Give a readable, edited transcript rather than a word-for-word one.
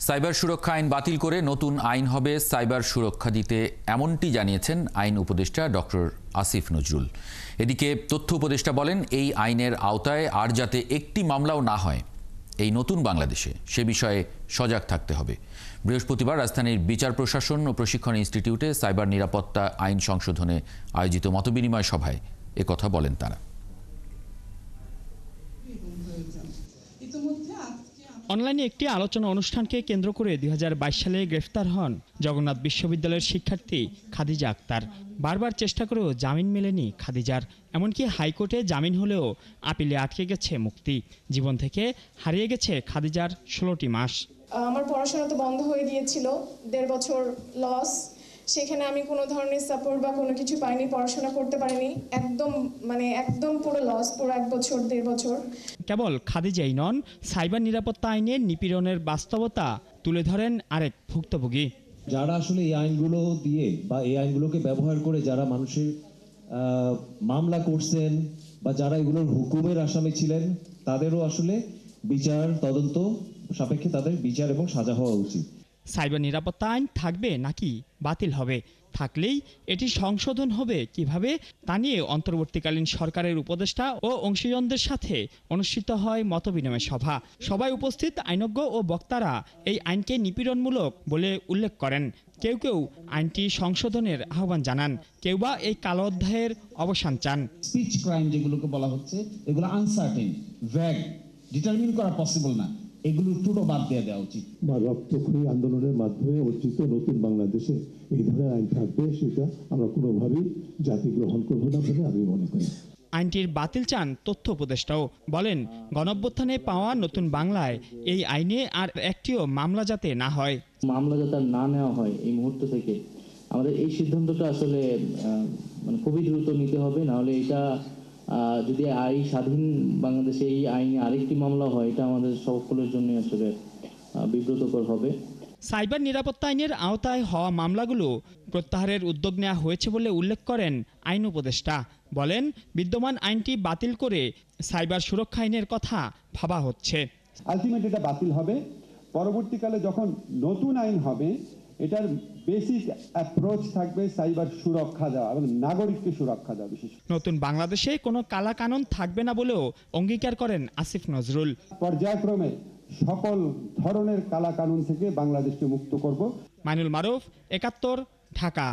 Cyber সুরক্ষা আইন বাতিল করে নতুন আইন হবে সাইবার সুরক্ষা দিতে, এমনটি জানিয়েছেন আইন উপদেষ্টা ডক্টর আসিফ নজরুল। এদিকে তথ্য উপদেষ্টা বলেন, এই আইনের আওতায় আর যাতে একটি মামলাও না হয় এই নতুন বাংলাদেশে, সে বিষয়ে সজাগ থাকতে হবে। বৃহস্পতিবার রাজধানীর বিচার প্রশাসন ও প্রশিক্ষণ ইনস্টিটিউটে সাইবার নিরাপত্তা আইন সংশোধনে আয়োজিত মতবিনিময় সভায় একথা বলেন তারা। অনলাইনে একটি আলোচনা অনুষ্ঠানকে কেন্দ্র করে 2022 সালে গ্রেফতার হন জগন্নাথ বিশ্ববিদ্যালয়ের শিক্ষার্থী খাদিজা আক্তার। বারবার চেষ্টা করেও জামিন মেলেনি খাদিজার। এমনকি হাইকোর্টে জামিন হলেও আপিলে আটকে গেছে মুক্তি। জীবন থেকে হারিয়ে গেছে খাদিজার 16টি মাস। আমার পড়াশোনা তো বন্ধ হয়ে গিয়েছিল, 1.5 বছর লস। সেখানে আমি কোনো ধরনের সাপোর্ট বা কোনো কিছু পাইনি, পড়াশোনা করতে পারিনি। একদম পুরো লস, পুরো 1 বছর 1.5 বছর। কেবল খাদিজাই নন, সাইবার নিরাপত্তা আইনের নিপীড়নের বাস্তবতা তুলে ধরেন আরেক ভুক্তভোগী। যারা আসলে এই আইনগুলো দিয়ে বা এই আইনগুলোকে ব্যবহার করে যারা মানুষের মামলা করছেন বা যারা এগুলোর হুকুমের আসামি ছিলেন, তাদেরও আসলে বিচার তদন্ত সাপেক্ষে তাদের বিচার এবং সাজা হওয়া উচিত। সাইবার নিরাপত্তা আইন থাকবে নাকি বাতিল হবে? থাকলেই এটি সংশোধন হবে কিভাবে, তা নিয়ে অন্তর্বর্তীকালীন সরকারের উপদেষ্টা ও অংশীজনদের সাথে অনুষ্ঠিত হয় মতবিনিময় সভা। সবাই উপস্থিত আইনজ্ঞ ও বক্তারা এই আইনকে নিপীড়নমূলক বলে উল্লেখ করেন। কেউ কেউ আইনটি সংশোধনের আহ্বান জানান, কেউ বা এই কালো অধ্যায়ের অবসান চান। স্পিচ ক্রাইম যেগুলোকে বলা হচ্ছে, এগুলো আনসার্টেন, ভ্যাগ, ডিটারমিন করা পসিবল না, এগুলো পুরো বাদ দিয়ে দেওয়া উচিত। রক্তক্ষয়ী আন্দোলনের মাধ্যমে অর্জিত নতুন বাংলাদেশে এই ধরনের আইন থাকবে, সেটা আমরা কোনোভাবেই জাতি গ্রহণ করবো না বলে আমি মনে করি। আইনটির বাতিল চান তথ্য উপদেষ্টাও। বলেন, গণঅভ্যুত্থানে পাওয়া নতুন বাংলায় এই আইনে আর একটিও মামলা যাতে না হয়। মামলা যাতে না নেওয়া হয় এই মুহূর্ত থেকে, আমাদের এই সিদ্ধান্তটা আসলে খুবই দ্রুত নিতে হবে। নাহলে এটা যদি স্বাধীন বাংলাদেশে এই আইনে আরেকটি মামলা হয়, এটা আমাদের সকলের জন্য আসলে বিব্রতকর হবে। সাইবার নিরাপত্তা আইনের আওতায় হওয়া মামলাগুলো প্রত্যাহারের উদ্যোগ নেওয়া হয়েছে বলে উল্লেখ করেন আইন উপদেষ্টা। বলেন, বিদ্যমান আইনটি বাতিল করে সাইবার সুরক্ষা আইনের কথা ভাবা হচ্ছে। আলটিমেট এটা বাতিল হবে। পরবর্তীকালে যখন নতুন আইন হবে, এটার বেসিক অ্যাপ্রোচ থাকবে সাইবার সুরক্ষা দেওয়া এবং নাগরিককে সুরক্ষা দেওয়া। বিশেষ নতুন বাংলাদেশে কোনো কালা কানুন থাকবে না বলেও অঙ্গীকার করেন আসিফ নজরুল। পর্যায়ক্রমে সকল ধরনের কালা কানুন থেকে বাংলাদেশকে মুক্ত করব। মাইনুল মারুফ, ৭১, ঢাকা।